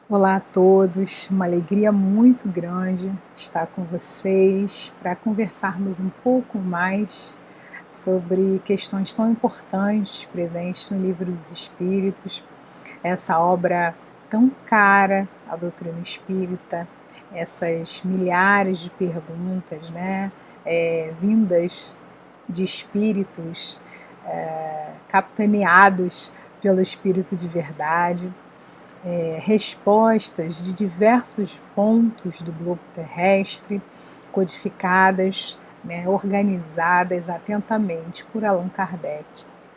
Olá a todos, uma alegria muito grande estar com vocês para conversarmos um pouco mais sobre questões tão importantes presentes no Livro dos Espíritos, essa obra tão cara à doutrina espírita, essas milhares de perguntas, né, vindas de espíritos capitaneados pelo Espírito de Verdade. Respostas de diversos pontos do globo terrestre, codificadas, né, organizadas atentamente por Allan Kardec.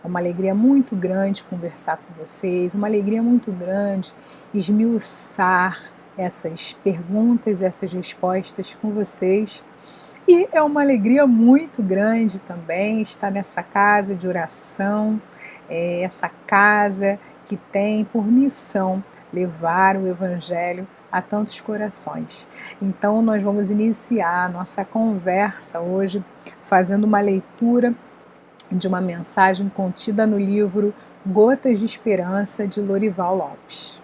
É uma alegria muito grande conversar com vocês, uma alegria muito grande esmiuçar essas perguntas, essas respostas com vocês. E é uma alegria muito grande também estar nessa casa de oração, essa casa que tem por missão levar o Evangelho a tantos corações. Então, nós vamos iniciar a nossa conversa hoje fazendo uma leitura de uma mensagem contida no livro Gotas de Esperança, de Lorival Lopes.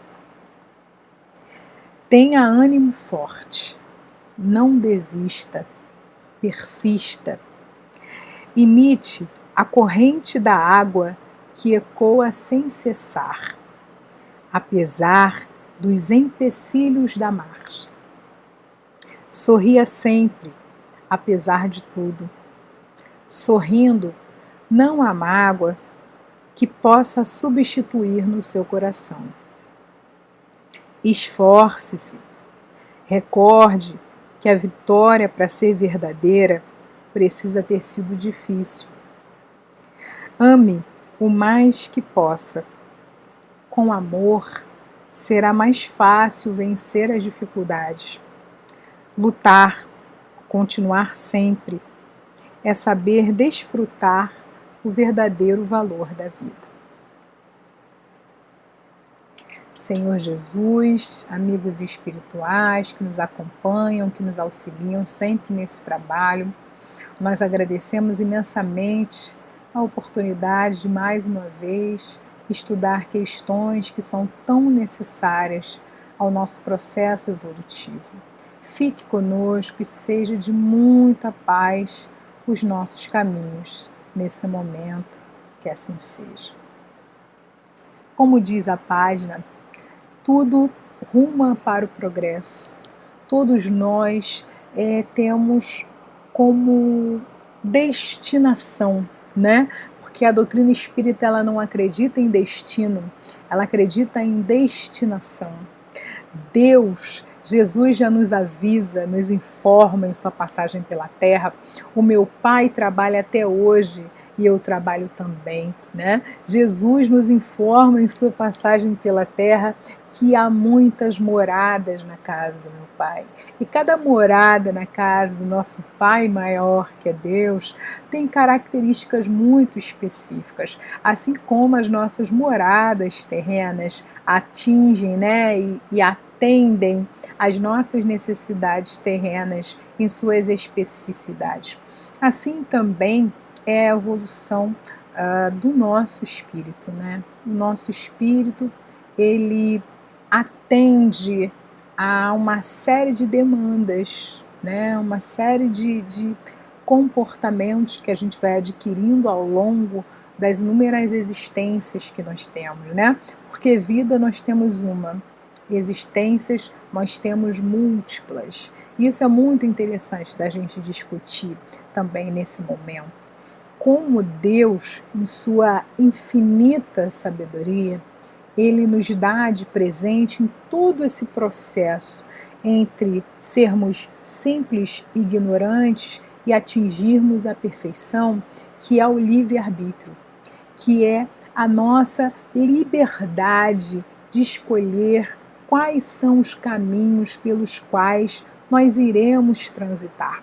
Tenha ânimo forte, não desista, persista. Imite a corrente da água que ecoa sem cessar, apesar dos empecilhos da margem. Sorria sempre, apesar de tudo. Sorrindo, não há mágoa que possa substituir no seu coração. Esforce-se. Recorde que a vitória, para ser verdadeira, precisa ter sido difícil. Ame o mais que possa. Com amor, será mais fácil vencer as dificuldades. Lutar, continuar sempre, é saber desfrutar o verdadeiro valor da vida. Senhor Jesus, amigos espirituais que nos acompanham, que nos auxiliam sempre nesse trabalho, nós agradecemos imensamente a oportunidade de mais uma vez estudar questões que são tão necessárias ao nosso processo evolutivo. Fique conosco e seja de muita paz os nossos caminhos nesse momento, que assim seja. Como diz a página, tudo ruma para o progresso. Todos nós temos como destinação, né? Porque a doutrina espírita ela não acredita em destino, ela acredita em destinação. Deus, Jesus já nos avisa, nos informa em sua passagem pela terra. O meu Pai trabalha até hoje e eu trabalho também, né? Jesus nos informa em sua passagem pela terra que há muitas moradas na casa do meu Pai. E cada morada na casa do nosso Pai maior, que é Deus, tem características muito específicas, assim como as nossas moradas terrenas atingem, né, e atendem às nossas necessidades terrenas em suas especificidades. Assim também é a evolução do nosso espírito, né? O nosso espírito, ele atende a uma série de demandas, né? Uma série de comportamentos que a gente vai adquirindo ao longo das inúmeras existências que nós temos, né? Porque vida nós temos uma, existências nós temos múltiplas. Isso é muito interessante da gente discutir também nesse momento. Como Deus, em sua infinita sabedoria, Ele nos dá de presente em todo esse processo entre sermos simples ignorantes e atingirmos a perfeição, que é o livre-arbítrio, que é a nossa liberdade de escolher quais são os caminhos pelos quais nós iremos transitar.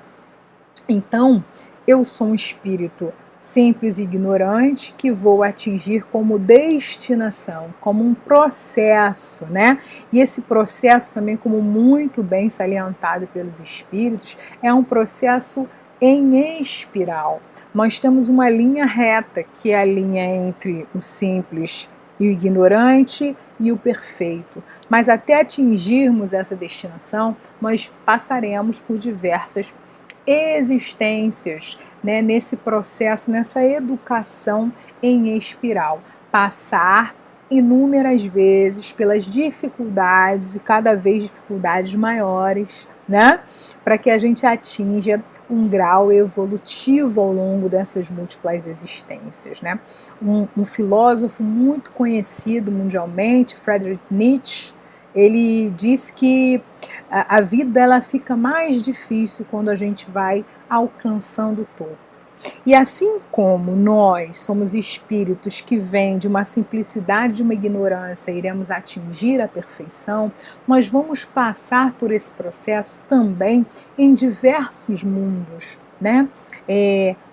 Então, eu sou um espírito simples e ignorante que vou atingir como destinação, como um processo, né? E esse processo também, como muito bem salientado pelos espíritos, é um processo em espiral. Nós temos uma linha reta, que é a linha entre o simples e o ignorante e o perfeito. Mas até atingirmos essa destinação, nós passaremos por diversas existências, né, nesse processo, nessa educação em espiral. Passar inúmeras vezes pelas dificuldades e cada vez dificuldades maiores, né, para que a gente atinja um grau evolutivo ao longo dessas múltiplas existências, né? Um filósofo muito conhecido mundialmente, Friedrich Nietzsche, ele disse que a vida ela fica mais difícil quando a gente vai alcançando o topo. E assim como nós somos espíritos que vêm de uma simplicidade, de uma ignorância, e iremos atingir a perfeição, nós vamos passar por esse processo também em diversos mundos, né?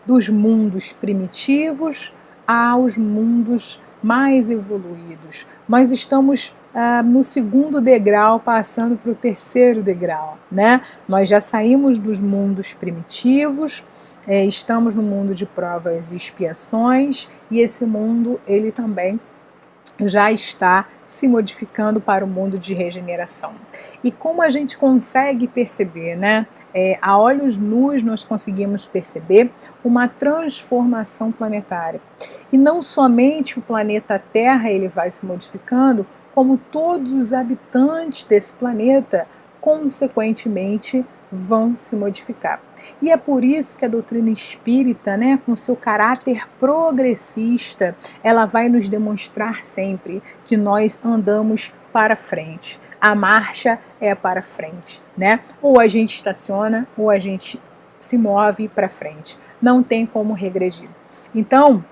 Dos mundos primitivos aos mundos mais evoluídos. Nós estamos no segundo degrau, passando para o terceiro degrau, né? Nós já saímos dos mundos primitivos, estamos no mundo de provas e expiações, e esse mundo, ele também já está se modificando para o mundo de regeneração. E como a gente consegue perceber, né? A olhos nus nós conseguimos perceber uma transformação planetária. E não somente o planeta Terra ele vai se modificando, como todos os habitantes desse planeta, consequentemente, vão se modificar. E é por isso que a doutrina espírita, né, com seu caráter progressista, ela vai nos demonstrar sempre que nós andamos para frente. A marcha é para frente, né? Ou a gente estaciona, ou a gente se move para frente. Não tem como regredir. Então,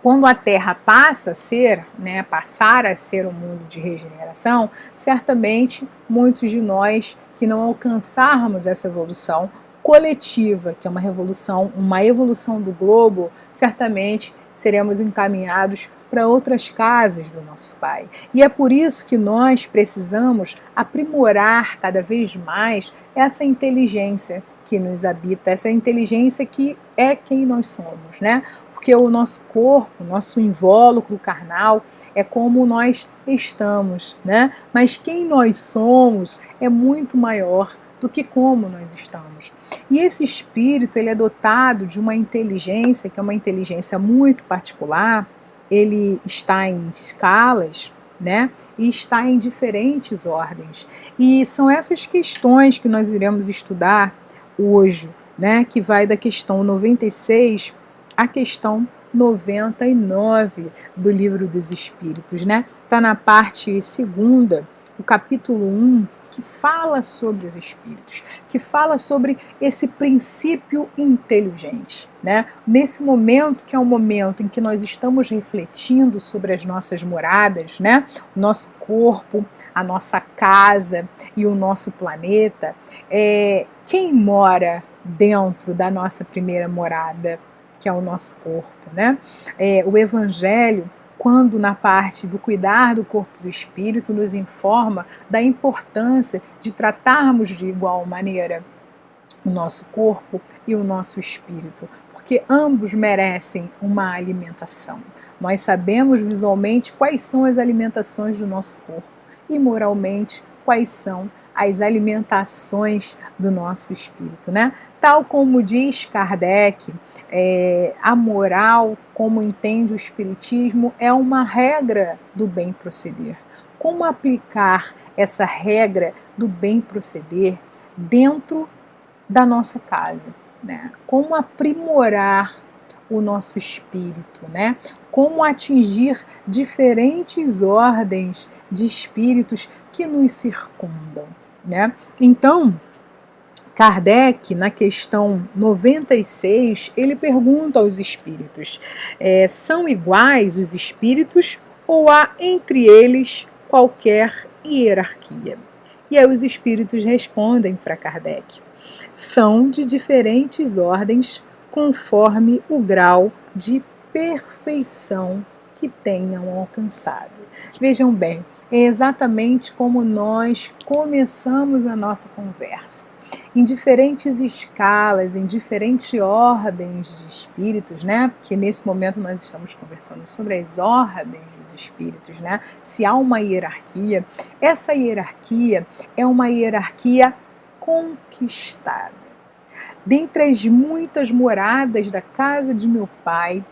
quando a Terra passa a ser, né, passar a ser um mundo de regeneração, certamente muitos de nós que não alcançarmos essa evolução coletiva, que é uma evolução do globo, certamente seremos encaminhados para outras casas do nosso Pai. E é por isso que nós precisamos aprimorar cada vez mais essa inteligência que nos habita, essa inteligência que é quem nós somos, né? Porque o nosso corpo, nosso invólucro carnal é como nós estamos, né? Mas quem nós somos é muito maior do que como nós estamos. E esse espírito, ele é dotado de uma inteligência, que é uma inteligência muito particular, ele está em escalas, né? E está em diferentes ordens. E são essas questões que nós iremos estudar hoje, né? Que vai da questão 96 à questão 99 do Livro dos Espíritos, né? Está na parte segunda, o capítulo 1, que fala sobre os espíritos, que fala sobre esse princípio inteligente, né? Nesse momento, que é um momento em que nós estamos refletindo sobre as nossas moradas, né? O nosso corpo, a nossa casa e o nosso planeta, quem mora dentro da nossa primeira morada, que é o nosso corpo, né? O Evangelho, quando na parte do cuidar do corpo do espírito, nos informa da importância de tratarmos de igual maneira o nosso corpo e o nosso espírito, porque ambos merecem uma alimentação. Nós sabemos visualmente quais são as alimentações do nosso corpo e moralmente quais são as alimentações do nosso espírito, né? Tal como diz Kardec, a moral, como entende o Espiritismo, é uma regra do bem proceder. Como aplicar essa regra do bem proceder dentro da nossa casa, né? Como aprimorar o nosso espírito, né? Como atingir diferentes ordens de espíritos que nos circundam, né? Então, Kardec, na questão 96, ele pergunta aos espíritos: são iguais os espíritos ou há entre eles qualquer hierarquia? E aí os espíritos respondem para Kardec: são de diferentes ordens conforme o grau de perfeição que tenham alcançado. Vejam bem, é exatamente como nós começamos a nossa conversa. em diferentes escalas, em diferentes ordens de espíritos, né? Porque nesse momento nós estamos conversando sobre as ordens dos espíritos, né? Se há uma hierarquia, essa hierarquia é uma hierarquia conquistada. Dentre as muitas moradas da casa de meu pai,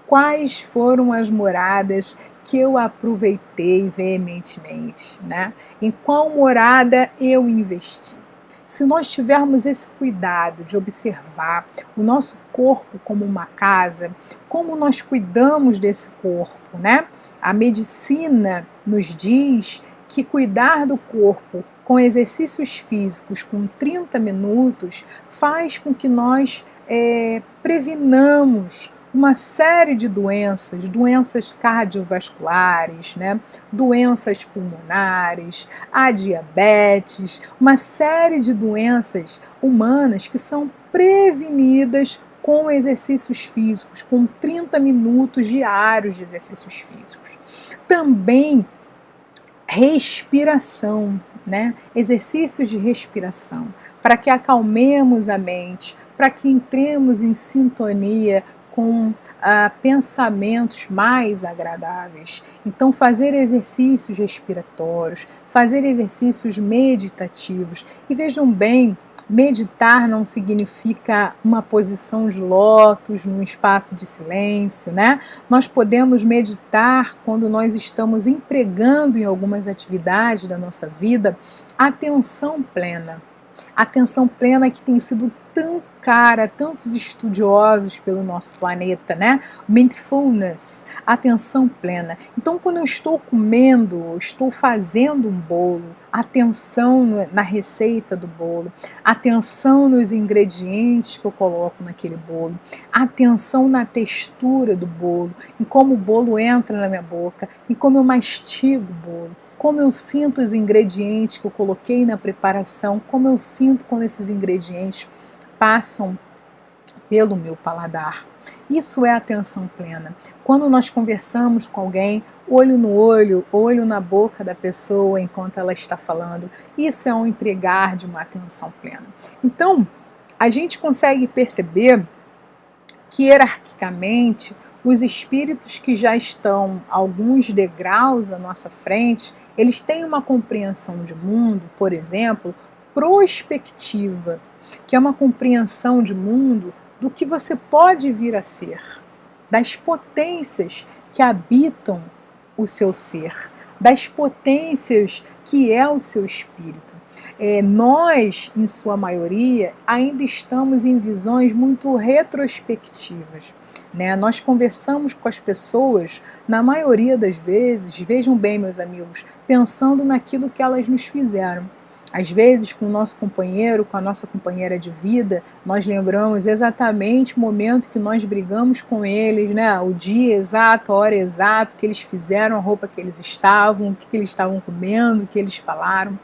quais foram as moradas que eu aproveitei veementemente, né? Em qual morada eu investi? Se nós tivermos esse cuidado de observar o nosso corpo como uma casa, como nós cuidamos desse corpo, né? A medicina nos diz que cuidar do corpo com exercícios físicos com 30 minutos faz com que nós previnamos uma série de doenças cardiovasculares, né? Doenças pulmonares, a diabetes, uma série de doenças humanas que são prevenidas com exercícios físicos, com 30 minutos diários de exercícios físicos. Também respiração, né? Exercícios de respiração, para que acalmemos a mente, para que entremos em sintonia com pensamentos mais agradáveis. Então, fazer exercícios respiratórios, fazer exercícios meditativos. E vejam bem, meditar não significa uma posição de lótus num espaço de silêncio, né? Nós podemos meditar quando nós estamos empregando em algumas atividades da nossa vida atenção plena. Atenção plena que tem sido tão cara a tantos estudiosos pelo nosso planeta, né? Mindfulness, atenção plena. Então, quando eu estou comendo, estou fazendo um bolo, atenção na receita do bolo, atenção nos ingredientes que eu coloco naquele bolo, atenção na textura do bolo, em como o bolo entra na minha boca, em como eu mastigo o bolo, como eu sinto os ingredientes que eu coloquei na preparação, como eu sinto quando esses ingredientes passam pelo meu paladar. Isso é atenção plena. Quando nós conversamos com alguém, olho no olho, olho na boca da pessoa enquanto ela está falando, isso é um empregar de uma atenção plena. Então, a gente consegue perceber que hierarquicamente os espíritos que já estão alguns degraus à nossa frente, eles têm uma compreensão de mundo, por exemplo, prospectiva, que é uma compreensão de mundo do que você pode vir a ser, das potências que habitam o seu ser, das potências que é o seu espírito. Nós, em sua maioria, ainda estamos em visões muito retrospectivas, né? Nós conversamos com as pessoas, na maioria das vezes, vejam bem, meus amigos, pensando naquilo que elas nos fizeram. Às vezes, com o nosso companheiro, com a nossa companheira de vida, nós lembramos exatamente o momento que nós brigamos com eles, né? O dia exato, a hora exata que eles fizeram, a roupa que eles estavam, o que eles estavam comendo, o que eles falaram.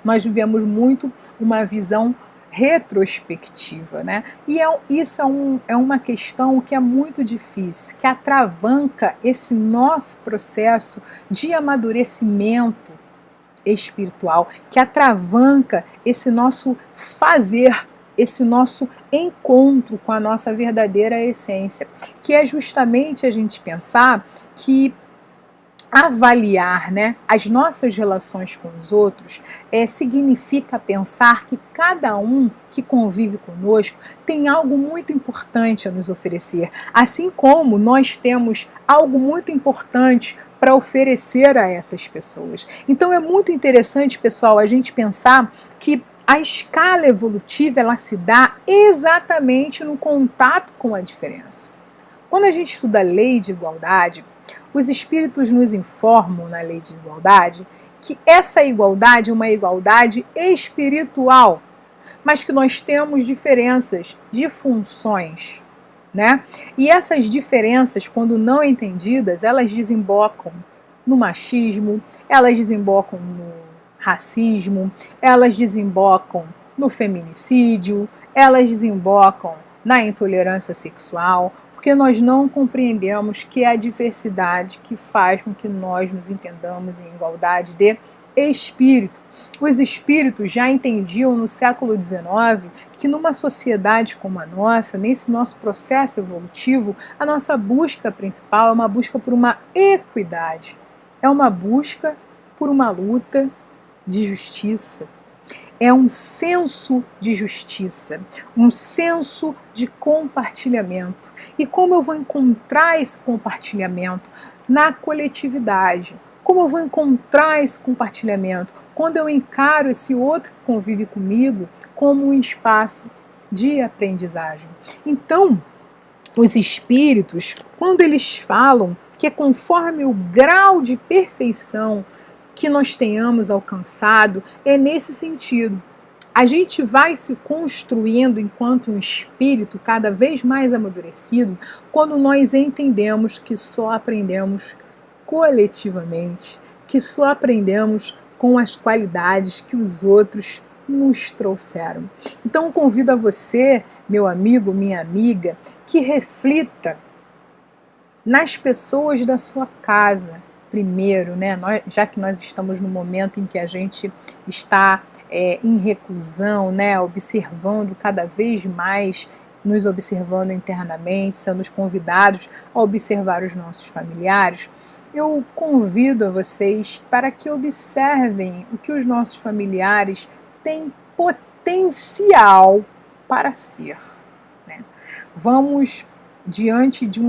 Nós vivemos muito uma visão retrospectiva, né? E isso é uma questão que é muito difícil, que atravanca esse nosso processo de amadurecimento espiritual, que atravanca esse nosso fazer, esse nosso encontro com a nossa verdadeira essência, que é justamente a gente pensar que avaliar, né, as nossas relações com os outros significa pensar que cada um que convive conosco tem algo muito importante a nos oferecer, assim como nós temos algo muito importante para oferecer a essas pessoas. Então é muito interessante, pessoal, a gente pensar que a escala evolutiva ela se dá exatamente no contato com a diferença. Quando a gente estuda a lei de igualdade, os espíritos nos informam na lei de igualdade que essa igualdade é uma igualdade espiritual, mas que nós temos diferenças de funções, né? E essas diferenças, quando não entendidas, elas desembocam no machismo, elas desembocam no racismo, elas desembocam no feminicídio, elas desembocam na intolerância sexual, porque nós não compreendemos que é a diversidade que faz com que nós nos entendamos em igualdade de espírito. Os espíritos já entendiam no século XIX que numa sociedade como a nossa, nesse nosso processo evolutivo, a nossa busca principal é uma busca por uma equidade, é uma busca por uma luta de justiça. É um senso de justiça, um senso de compartilhamento. E como eu vou encontrar esse compartilhamento? Na coletividade. Como eu vou encontrar esse compartilhamento? Quando eu encaro esse outro que convive comigo como um espaço de aprendizagem. Então, os espíritos, quando eles falam que é conforme o grau de perfeição que nós tenhamos alcançado, é nesse sentido. A gente vai se construindo enquanto um espírito cada vez mais amadurecido quando nós entendemos que só aprendemos coletivamente, que só aprendemos com as qualidades que os outros nos trouxeram. Então, eu convido a você, meu amigo, minha amiga, que reflita nas pessoas da sua casa, primeiro, né? Já que nós estamos no momento em que a gente está em reclusão, né? Observando cada vez mais, nos observando internamente, sendo convidados a observar os nossos familiares, eu convido a vocês para que observem o que os nossos familiares têm potencial para ser, né? Vamos diante de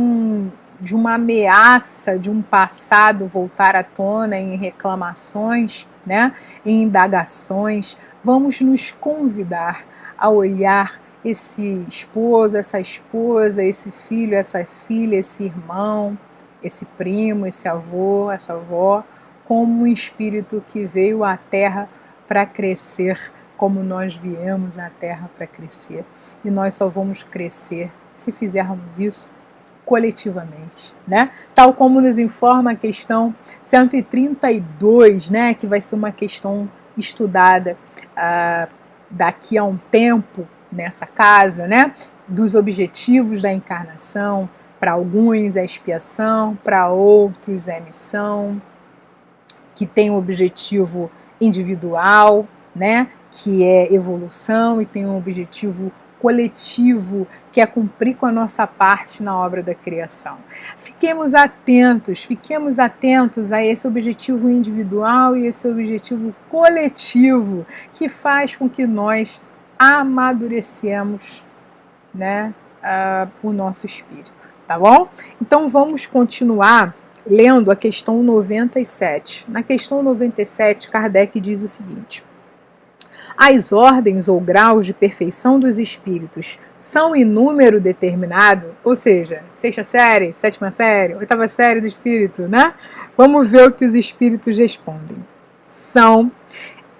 uma ameaça de um passado voltar à tona em reclamações, né, em indagações, vamos nos convidar a olhar esse esposo, essa esposa, esse filho, essa filha, esse irmão, esse primo, esse avô, essa avó, como um espírito que veio à Terra para crescer, como nós viemos à Terra para crescer. E nós só vamos crescer se fizermos isso coletivamente, né? Tal como nos informa a questão 132, né? Que vai ser uma questão estudada daqui a um tempo nessa casa, né? Dos objetivos da encarnação. Para alguns é expiação, para outros é missão, que tem um objetivo individual, né? Que é evolução, e tem um objetivo coletivo, que é cumprir com a nossa parte na obra da criação. Fiquemos atentos a esse objetivo individual e esse objetivo coletivo, que faz com que nós amadurecemos, né, o nosso espírito, tá bom? Então vamos continuar lendo a questão 97. Na questão 97, Kardec diz o seguinte: as ordens ou graus de perfeição dos espíritos são em número determinado, ou seja, sexta série, sétima série, oitava série do espírito, né? Vamos ver o que os espíritos respondem. São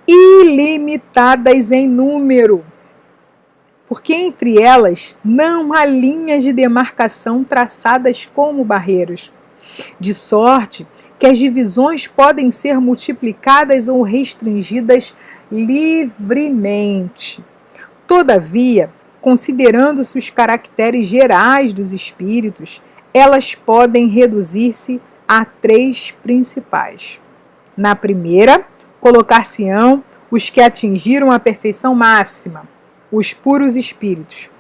ilimitadas em número, porque entre elas não há linhas de demarcação traçadas como barreiros, de sorte que as divisões podem ser multiplicadas ou restringidas livremente. Todavia, considerando-se os caracteres gerais dos espíritos, elas podem reduzir-se a três principais. Na primeira, colocar-se-ão os que atingiram a perfeição máxima, os puros espíritos.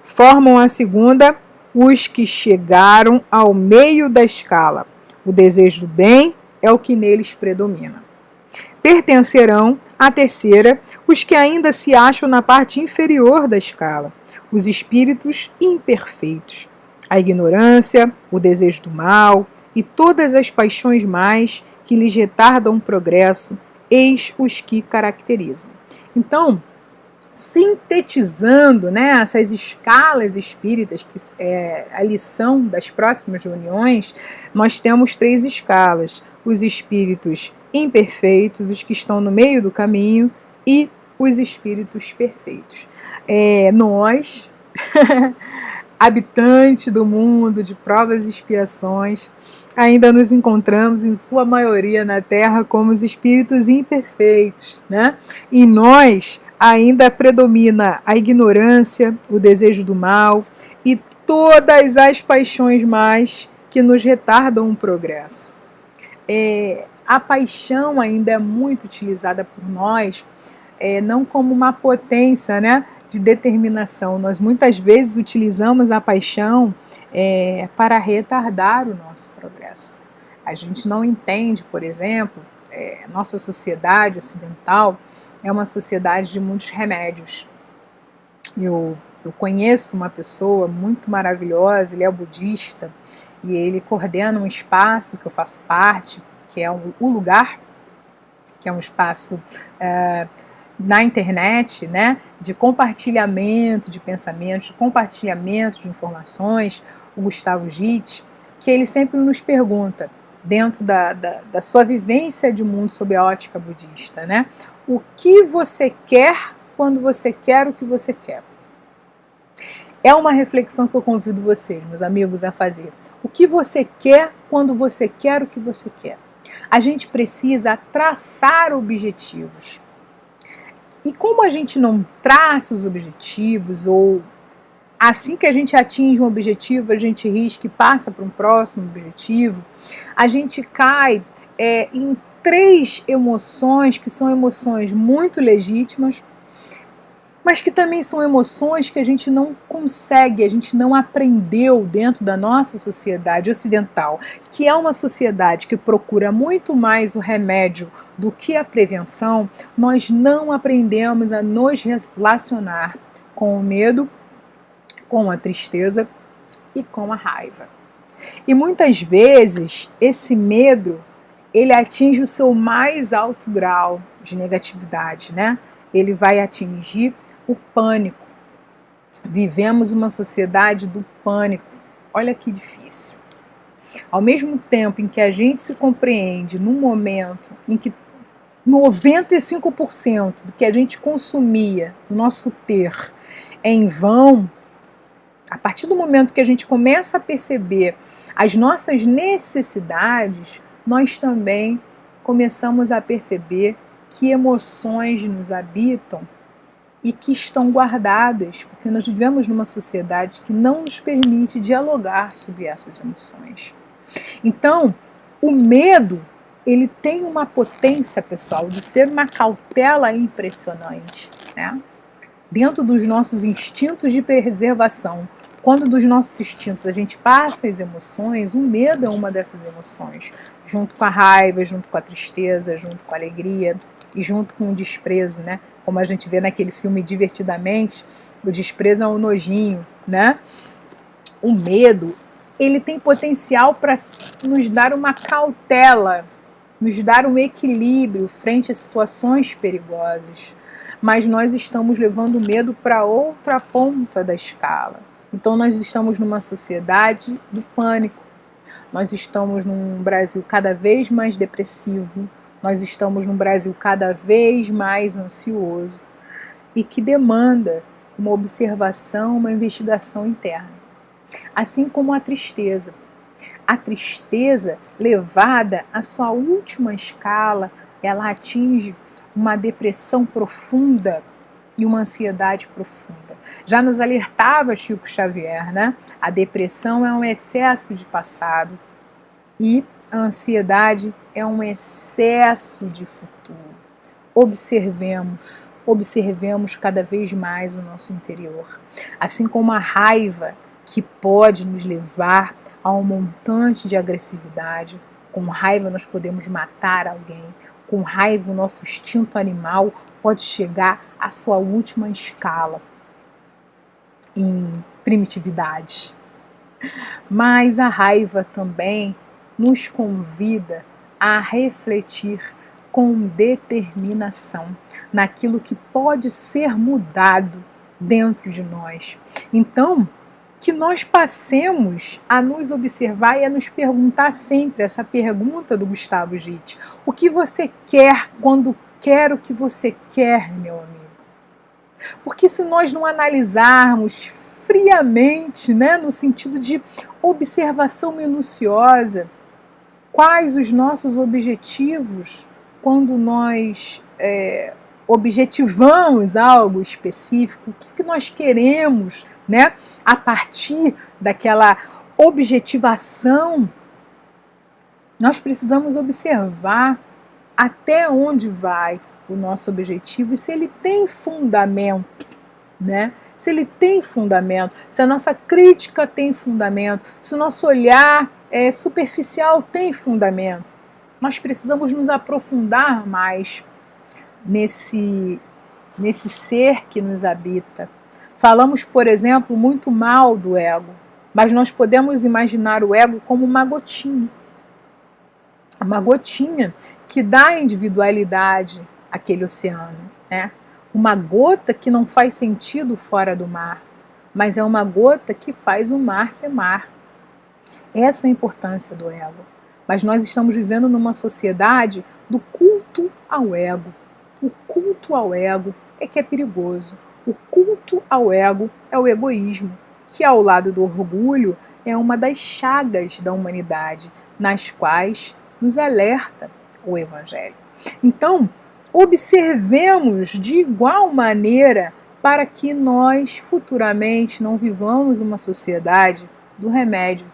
Formam a segunda os que chegaram ao meio da escala. O desejo do bem é o que neles predomina. Pertencerão à terceira os que ainda se acham na parte inferior da escala, os espíritos imperfeitos. A ignorância, o desejo do mal e todas as paixões mais que lhes retardam o progresso, eis os que caracterizam. Então, sintetizando, né, essas escalas espíritas, que é a lição das próximas reuniões, nós temos três escalas: os espíritos imperfeitos, os que estão no meio do caminho, e os espíritos perfeitos. Nós, habitantes do mundo de provas e expiações, ainda nos encontramos, em sua maioria, na Terra como os espíritos imperfeitos, né? E nós ainda predomina a ignorância, o desejo do mal e todas as paixões mais que nos retardam o progresso. A paixão ainda é muito utilizada por nós, não como uma potência, né, de determinação. Nós muitas vezes utilizamos a paixão para retardar o nosso progresso. A gente não entende, por exemplo, nossa sociedade ocidental é uma sociedade de muitos remédios. Eu conheço uma pessoa muito maravilhosa, ele é budista, e ele coordena um espaço que eu faço parte, que é o Lugar, que é um espaço na internet, né, de compartilhamento de pensamentos, de compartilhamento de informações, o Gustavo Gitt, que ele sempre nos pergunta, dentro da sua vivência de mundo sob a ótica budista, né, o que você quer quando você quer o que você quer? É uma reflexão que eu convido vocês, meus amigos, a fazer. O que você quer quando você quer o que você quer? A gente precisa traçar objetivos. E como a gente não traça os objetivos, ou assim que a gente atinge um objetivo, a gente risca e passa para um próximo objetivo, a gente cai em 3 emoções que são emoções muito legítimas, mas que também são emoções que a gente não consegue, a gente não aprendeu dentro da nossa sociedade ocidental, que é uma sociedade que procura muito mais o remédio do que a prevenção. Nós não aprendemos a nos relacionar com o medo, com a tristeza e com a raiva. E muitas vezes esse medo, ele atinge o seu mais alto grau de negatividade, né? Ele vai atingir o pânico. Vivemos uma sociedade do pânico. Olha que difícil. Ao mesmo tempo em que a gente se compreende num momento em que 95% do que a gente consumia, o nosso ter, é em vão, a partir do momento que a gente começa a perceber as nossas necessidades, nós também começamos a perceber que emoções nos habitam e que estão guardadas, porque nós vivemos numa sociedade que não nos permite dialogar sobre essas emoções. Então, o medo, ele tem uma potência, pessoal, de ser uma cautela impressionante, né? Dentro dos nossos instintos de preservação, quando dos nossos instintos a gente passa as emoções, o medo é uma dessas emoções, junto com a raiva, junto com a tristeza, junto com a alegria e junto com o desprezo, né? Como a gente vê naquele filme Divertidamente, o desprezo é um nojinho, né? O medo, ele tem potencial para nos dar uma cautela, nos dar um equilíbrio frente a situações perigosas. Mas nós estamos levando o medo para outra ponta da escala. Então nós estamos numa sociedade do pânico. Nós estamos num Brasil cada vez mais depressivo. Nós estamos num Brasil cada vez mais ansioso e que demanda uma observação, uma investigação interna. Assim como a tristeza. A tristeza, levada à sua última escala, ela atinge uma depressão profunda e uma ansiedade profunda. Já nos alertava Chico Xavier, né? A depressão é um excesso de passado e a ansiedade é um excesso de futuro. Observemos cada vez mais o nosso interior. Assim como a raiva, que pode nos levar a um montante de agressividade. Com raiva nós podemos matar alguém. Com raiva o nosso instinto animal pode chegar à sua última escala em primitividade. Mas a raiva também nos convida a refletir com determinação naquilo que pode ser mudado dentro de nós. Então, que nós passemos a nos observar e a nos perguntar sempre essa pergunta do Gustavo Gitt: o que você quer quando quer o que você quer, meu amigo? Porque se nós não analisarmos friamente, né, no sentido de observação minuciosa, quais os nossos objetivos quando nós objetivamos algo específico, o que nós queremos, né, a partir daquela objetivação, Nós precisamos observar até onde vai o nosso objetivo e se ele tem fundamento, né? Se ele tem fundamento, se a nossa crítica tem fundamento, se o nosso olhar superficial tem fundamento. Nós precisamos nos aprofundar mais nesse ser que nos habita. Falamos, por exemplo, muito mal do ego, mas nós podemos imaginar o ego como uma gotinha que dá individualidade àquele oceano, né? Uma gota que não faz sentido fora do mar, mas é uma gota que faz o mar ser mar. Essa é a importância do ego. Mas nós estamos vivendo numa sociedade do culto ao ego. O culto ao ego é que é perigoso. O culto ao ego é o egoísmo, que ao lado do orgulho é uma das chagas da humanidade, nas quais nos alerta o Evangelho. Então, observemos de igual maneira para que nós futuramente não vivamos uma sociedade do remédio,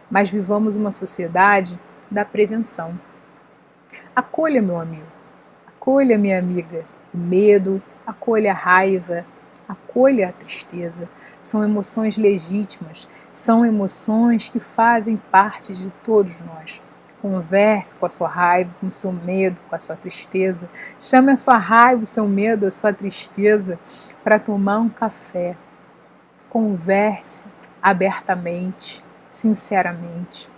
mas vivamos uma sociedade da prevenção. Acolha, meu amigo, acolha, minha amiga, o medo, acolha a raiva, acolha a tristeza. São emoções legítimas, são emoções que fazem parte de todos nós. Converse com a sua raiva, com o seu medo, com a sua tristeza. Chame a sua raiva, o seu medo, a sua tristeza para tomar um café. Converse abertamente, sinceramente.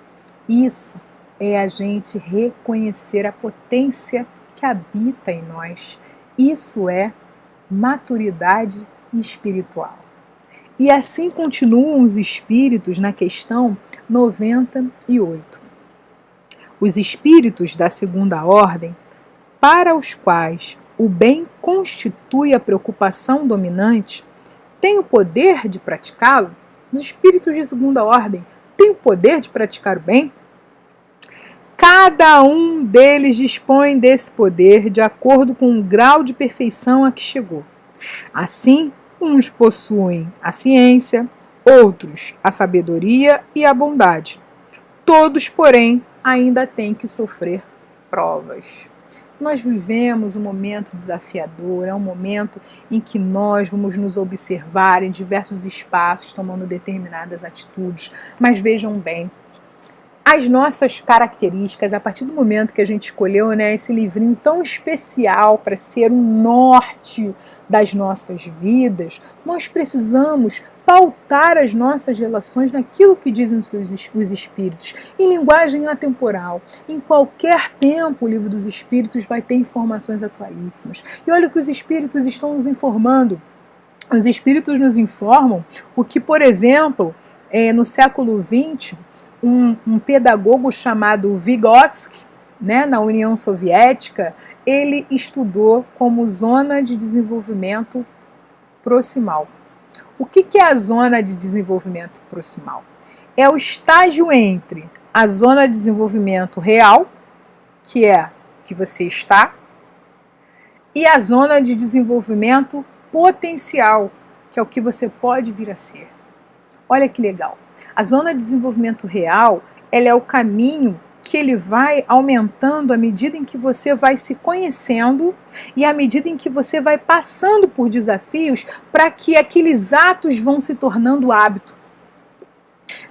Isso é a gente reconhecer a potência que habita em nós. Isso é maturidade espiritual. E assim continuam os espíritos na questão 98. Os espíritos da segunda ordem, para os quais o bem constitui a preocupação dominante, têm o poder de praticá-lo? Os espíritos de segunda ordem têm o poder de praticar o bem? Cada um deles dispõe desse poder de acordo com o grau de perfeição a que chegou. Assim, uns possuem a ciência, outros a sabedoria e a bondade. Todos, porém, ainda têm que sofrer provas. Nós vivemos um momento desafiador, é um momento em que nós vamos nos observar em diversos espaços, tomando determinadas atitudes. Mas vejam bem, as nossas características, a partir do momento que a gente escolheu, né, esse livrinho tão especial para ser um norte das nossas vidas, nós precisamos pautar as nossas relações naquilo que dizem os Espíritos, em linguagem atemporal. Em qualquer tempo, o Livro dos Espíritos vai ter informações atualíssimas. E olha o que os Espíritos estão nos informando. Os Espíritos nos informam o que, por exemplo, no século XX, um pedagogo chamado Vygotsky, né, na União Soviética, ele estudou como zona de desenvolvimento proximal. O que é a zona de desenvolvimento proximal? É o estágio entre a zona de desenvolvimento real, que é que você está, e a zona de desenvolvimento potencial, que é o que você pode vir a ser. Olha que legal. A zona de desenvolvimento real, ela é o caminho que ele vai aumentando à medida em que você vai se conhecendo e à medida em que você vai passando por desafios para que aqueles atos vão se tornando hábito.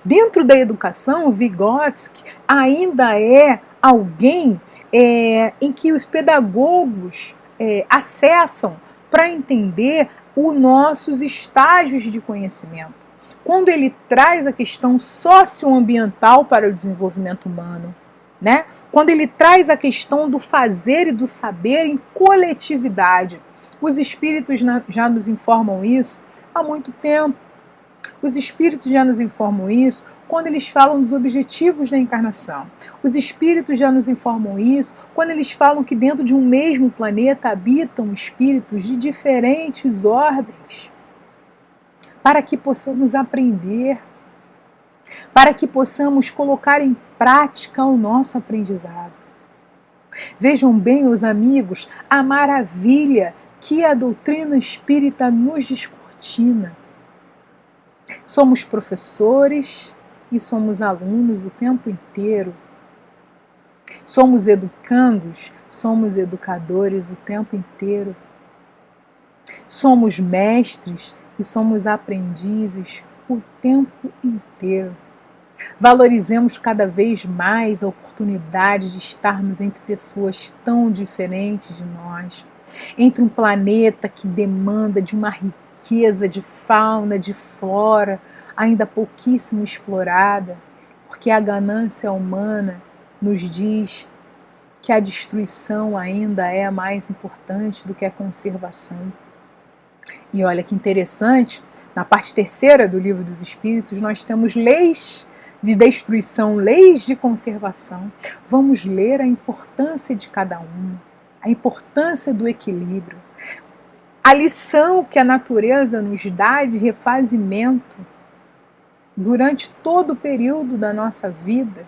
Dentro da educação, o Vygotsky ainda é alguém em que os pedagogos acessam para entender os nossos estágios de conhecimento. Quando ele traz a questão socioambiental para o desenvolvimento humano, né? Quando ele traz a questão do fazer e do saber em coletividade. Os espíritos já nos informam isso há muito tempo. Os espíritos já nos informam isso quando eles falam dos objetivos da encarnação. Os espíritos já nos informam isso quando eles falam que dentro de um mesmo planeta habitam espíritos de diferentes ordens, para que possamos aprender, para que possamos colocar em prática o nosso aprendizado. Vejam bem, meus amigos, a maravilha que a doutrina espírita nos descortina. Somos professores e somos alunos o tempo inteiro. Somos educandos, somos educadores o tempo inteiro. Somos mestres e somos aprendizes o tempo inteiro. Valorizemos cada vez mais a oportunidade de estarmos entre pessoas tão diferentes de nós, entre um planeta que demanda de uma riqueza de fauna, de flora, ainda pouquíssimo explorada, porque a ganância humana nos diz que a destruição ainda é mais importante do que a conservação. E olha que interessante, na parte terceira do Livro dos Espíritos, nós temos leis de destruição, leis de conservação. Vamos ler a importância de cada um, a importância do equilíbrio, a lição que a natureza nos dá de refazimento durante todo o período da nossa vida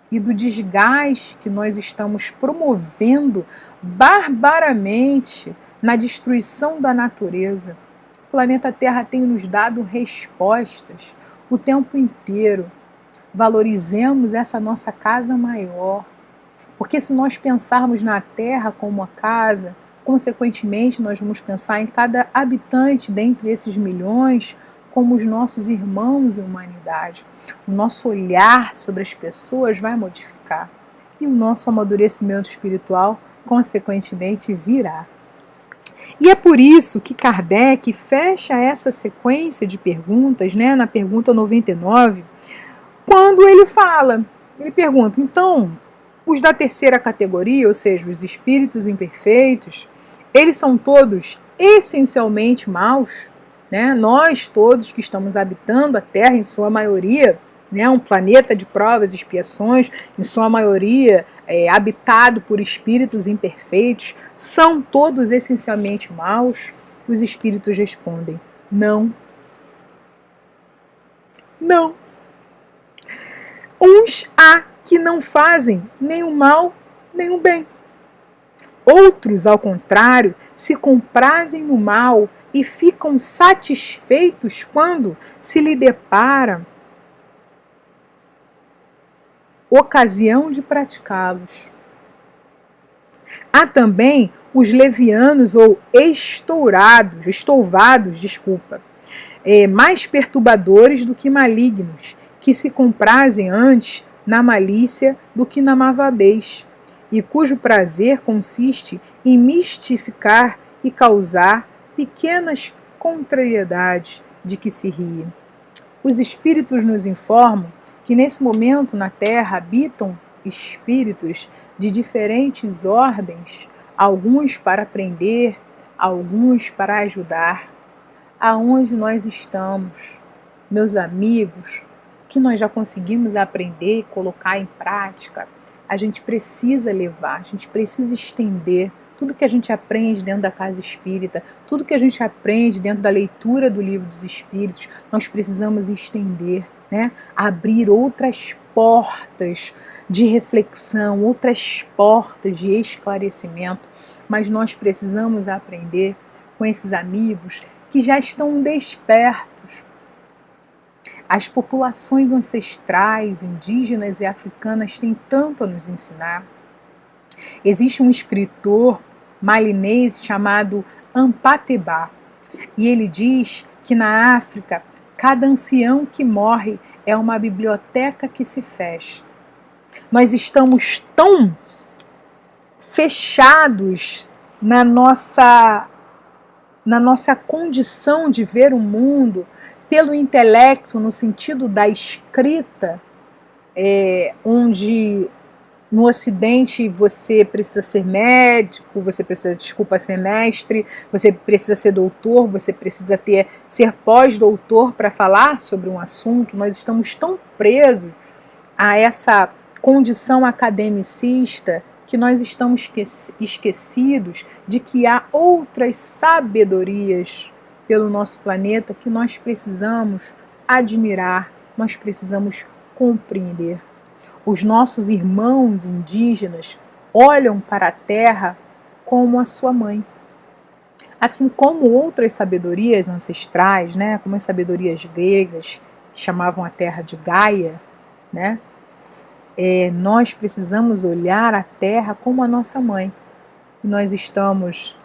e do desgaste que nós estamos promovendo barbaramente na destruição da natureza. O planeta Terra tem nos dado respostas o tempo inteiro. Valorizemos essa nossa casa maior, porque se nós pensarmos na Terra como a casa, consequentemente nós vamos pensar em cada habitante dentre esses milhões como os nossos irmãos em humanidade. O nosso olhar sobre as pessoas vai modificar e o nosso amadurecimento espiritual, consequentemente, virá. E é por isso que Kardec fecha essa sequência de perguntas, na pergunta 99, quando ele pergunta, então, os da terceira categoria, ou seja, os espíritos imperfeitos, eles são todos essencialmente maus? Nós todos que estamos habitando a Terra, em sua maioria, um planeta de provas e expiações, em sua maioria habitado por espíritos imperfeitos, são todos essencialmente maus? Os espíritos respondem, não. Não. Uns há que não fazem nem o mal, nem o bem. Outros, ao contrário, se comprazem no mal e ficam satisfeitos quando se lhe depara ocasião de praticá-los. Há também os levianos ou estouvados, mais perturbadores do que malignos, que se comprazem antes na malícia do que na malvadez, e cujo prazer consiste em mistificar e causar pequenas contrariedades de que se riem. Os espíritos nos informam que nesse momento na Terra habitam espíritos de diferentes ordens, alguns para aprender, alguns para ajudar. Aonde nós estamos, meus amigos, que nós já conseguimos aprender e colocar em prática, a gente precisa levar, a gente precisa estender tudo que a gente aprende dentro da casa espírita, tudo que a gente aprende dentro da leitura do Livro dos Espíritos, nós precisamos estender, abrir outras portas de reflexão, outras portas de esclarecimento, mas nós precisamos aprender com esses amigos que já estão despertos. As populações ancestrais, indígenas e africanas têm tanto a nos ensinar. Existe um escritor malinês chamado Ampateba, e ele diz que na África, cada ancião que morre é uma biblioteca que se fecha. Nós estamos tão fechados na nossa condição de ver o mundo pelo intelecto, no sentido da escrita, onde no Ocidente você precisa ser médico, você precisa, ser mestre, você precisa ser doutor, você precisa ser pós-doutor para falar sobre um assunto. Nós estamos tão presos a essa condição academicista que nós estamos esquecidos de que há outras sabedorias pelo nosso planeta que nós precisamos admirar, nós precisamos compreender. Os nossos irmãos indígenas olham para a Terra como a sua mãe. Assim como outras sabedorias ancestrais, como as sabedorias gregas, que chamavam a Terra de Gaia, Nós precisamos olhar a terra como a nossa mãe. Nós estamos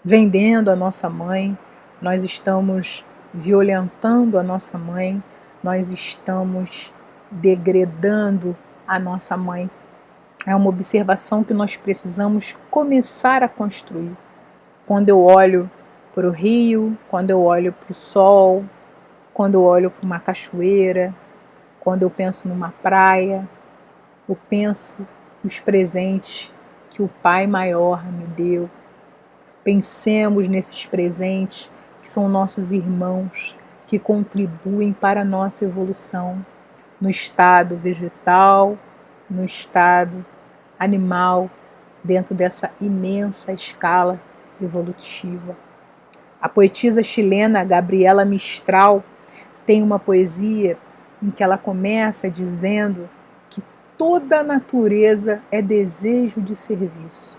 vendendo a nossa mãe, nós estamos violentando a nossa mãe, nós estamos degradando a nossa mãe. É uma observação que nós precisamos começar a construir. Quando eu olho para o rio, quando eu olho para o sol, quando eu olho para uma cachoeira, quando eu penso numa praia, eu penso nos presentes que o Pai Maior me deu. Pensemos nesses presentes que são nossos irmãos, que contribuem para a nossa evolução no estado vegetal, no estado animal, dentro dessa imensa escala evolutiva. A poetisa chilena Gabriela Mistral tem uma poesia em que ela começa dizendo que toda a natureza é desejo de serviço.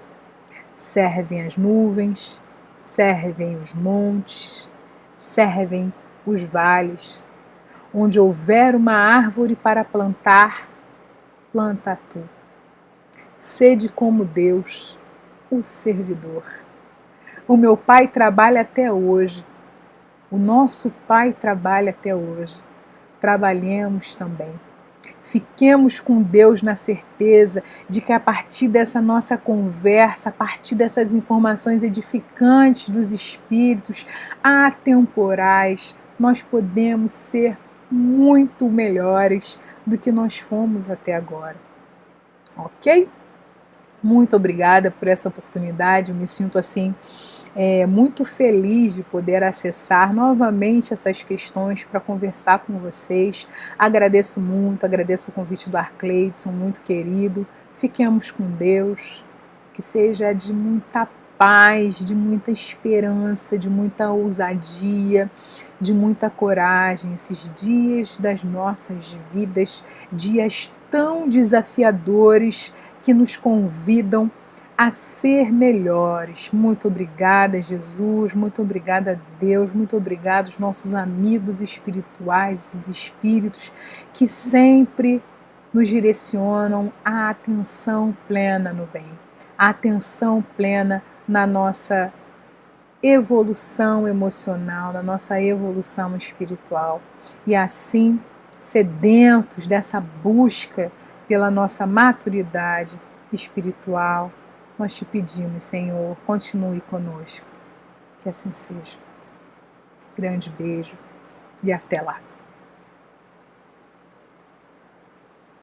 Servem as nuvens, servem os montes, servem os vales. Onde houver uma árvore para plantar, planta tu. Sede como Deus, o servidor. O meu Pai trabalha até hoje. O nosso Pai trabalha até hoje. Trabalhemos também. Fiquemos com Deus na certeza de que a partir dessa nossa conversa, a partir dessas informações edificantes dos espíritos atemporais, nós podemos ser muito melhores do que nós fomos até agora. Ok? Muito obrigada por essa oportunidade, eu me sinto assim muito feliz de poder acessar novamente essas questões para conversar com vocês. Agradeço muito, agradeço o convite do Arcleidson, muito querido. Fiquemos com Deus, que seja de muita paz, de muita esperança, de muita ousadia, de muita coragem. Esses dias das nossas vidas, dias tão desafiadores que nos convidam a ser melhores. Muito obrigada, Jesus, muito obrigada, Deus, muito obrigada aos nossos amigos espirituais, esses espíritos que sempre nos direcionam à atenção plena no bem, à atenção plena na nossa evolução emocional, na nossa evolução espiritual. E assim, sedentos dessa busca pela nossa maturidade espiritual, nós te pedimos, Senhor, continue conosco. Que assim seja. Grande beijo e até lá.